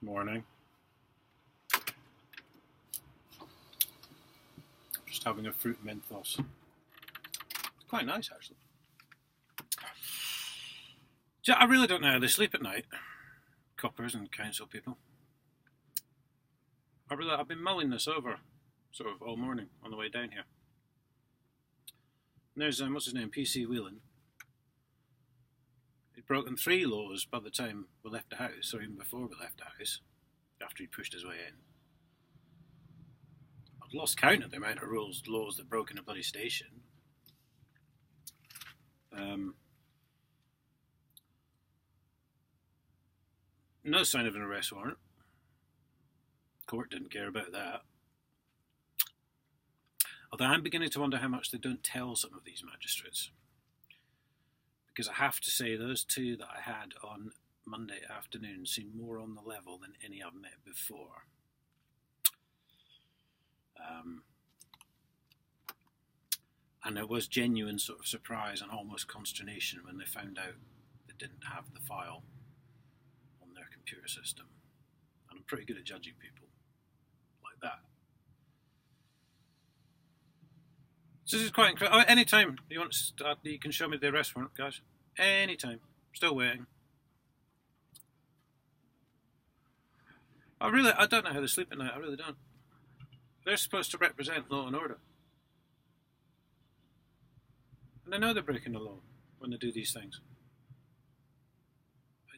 Morning. Just having a fruit menthos. It's quite nice, actually. I really don't know how they sleep at night. Coppers and council people. I've been mulling this over sort of all morning on the way down here. And there's, what's his name, PC Whelan. He'd broken 3 laws by the time we left the house, or even before we left the house, after he pushed his way in. I've lost count of the amount of laws that broke in a bloody station. No sign of an arrest warrant. Court didn't care about that. Although I'm beginning to wonder how much they don't tell some of these magistrates. Because I have to say, those 2 that I had on Monday afternoon seem more on the level than any I've met before. And there was genuine sort of surprise and almost consternation when they found out they didn't have the file on their computer system. And I'm pretty good at judging people like that. So this is quite incredible. Oh, anytime you want to start, you can show me the arrest warrant, guys. Anytime. Still waiting. I don't know how they sleep at night. I really don't. They're supposed to represent law and order. And I know they're breaking the law when they do these things. I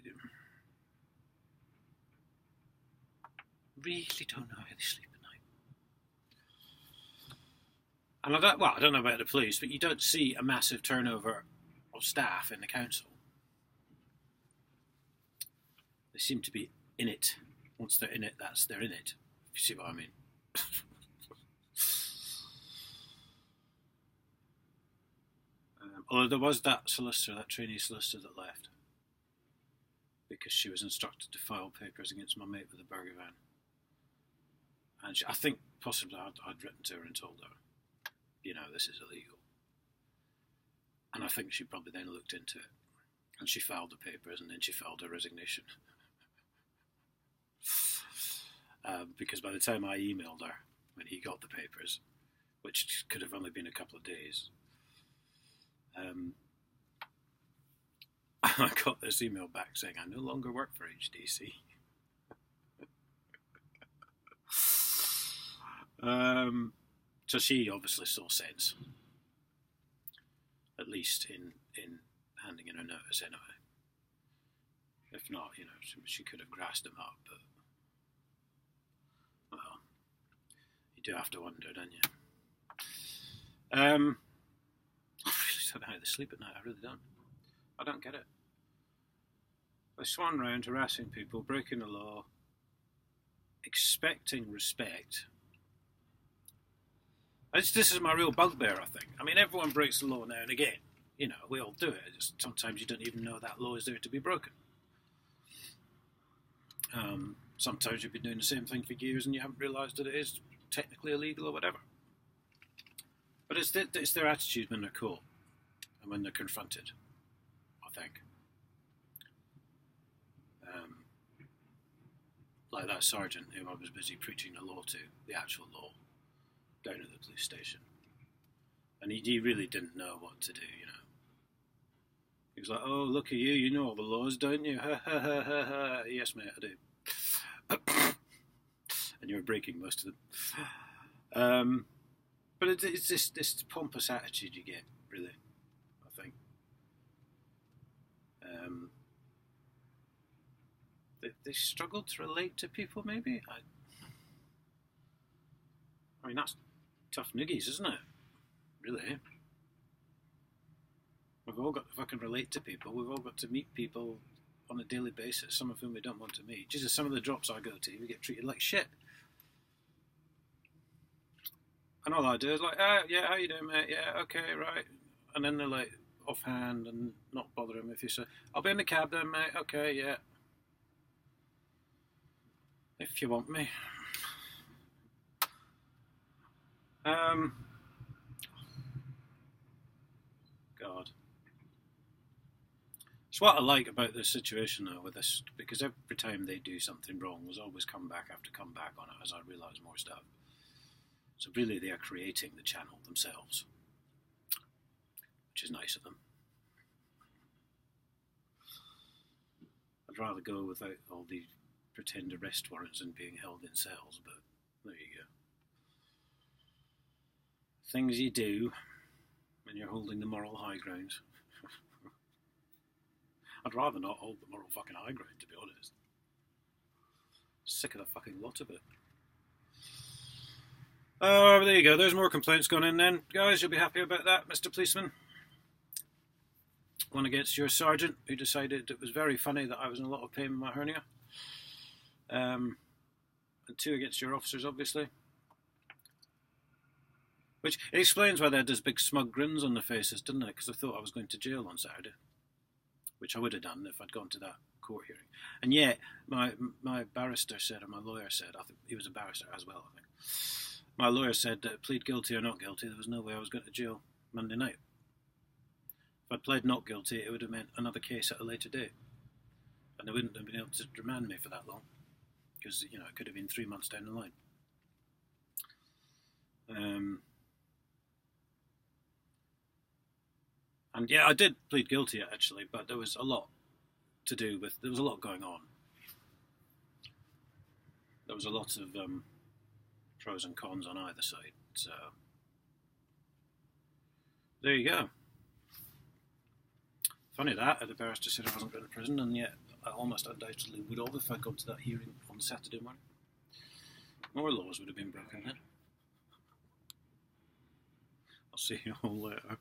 really don't know how they sleep at night. And I don't know about the police, but you don't see a massive turnover of staff in the council. They seem to be in it. Once they're in it, they're in it. If you see what I mean. Although there was that trainee solicitor that left because she was instructed to file papers against my mate with the burger van. And I think possibly I'd written to her and told her, this is illegal. And I think she probably then looked into it. And she filed the papers, and then she filed her resignation. Because by the time I emailed her, when he got the papers, which could have only been a couple of days, I got this email back saying I no longer work for HDC. So she obviously saw sense, at least in handing in her notice anyway. If not, she could have grassed him up, but well, you do have to wonder, don't you? I really don't know how they sleep at night. I really don't. I don't get it. They swan round harassing people, breaking the law, expecting respect. This is my real bugbear, I think. I mean, everyone breaks the law now and again. We all do it. Sometimes you don't even know that law is there to be broken. Sometimes you've been doing the same thing for years and you haven't realised that it is technically illegal or whatever. But it's their attitude when they're caught and when they're confronted, I think. Like that sergeant who I was busy preaching the law to, the actual law, down at the police station. And he really didn't know what to do, He was like, oh, look at you, you know all the laws, don't you? Ha ha ha ha ha. Yes, mate, I do. And you were breaking most of them. But it's this pompous attitude you get, really, I think. They struggle to relate to people, maybe? I mean, that's tough niggies, isn't it? Really. If I can relate to people, we've all got to meet people on a daily basis, some of whom we don't want to meet. Jesus, some of the drops I go to, we get treated like shit. And all I do is like, yeah, how you doing, mate? Yeah, okay, right. And then they're like, offhand and not bother them if you say, I'll be in the cab then, mate. Okay, yeah. If you want me. God. It's what I like about this situation though with this, because every time they do something wrong, there's always comeback after comeback on it as I realise more stuff. So really they are creating the channel themselves, which is nice of them. I'd rather go without all the pretend arrest warrants and being held in cells, but there you go. Things you do when you're holding the moral high ground. I'd rather not hold the moral fucking high ground, to be honest. Sick of the fucking lot of it. Oh, there you go. There's more complaints going in then. Guys, you'll be happy about that, Mr. Policeman. One against your sergeant, who decided it was very funny that I was in a lot of pain with my hernia. And 2 against your officers, obviously. Which explains why they had those big smug grins on their faces, didn't it? Because I thought I was going to jail on Saturday. Which I would have done if I'd gone to that court hearing. And yet, my barrister said, or my lawyer said, I think he was a barrister as well, I think. My lawyer said that plead guilty or not guilty, there was no way I was going to jail Monday night. If I'd pled not guilty, it would have meant another case at a later date. And they wouldn't have been able to remand me for that long. Because, you know, it could have been 3 months down the line. And yeah, I did plead guilty actually, but there was a lot to do with, there was a lot going on. There was a lot of pros and cons on either side, so there you go. Funny that, the barrister said I wasn't going to prison, and yet I almost undoubtedly would have if I'd gone to that hearing on Saturday morning. More laws would have been broken then. I'll see you all later.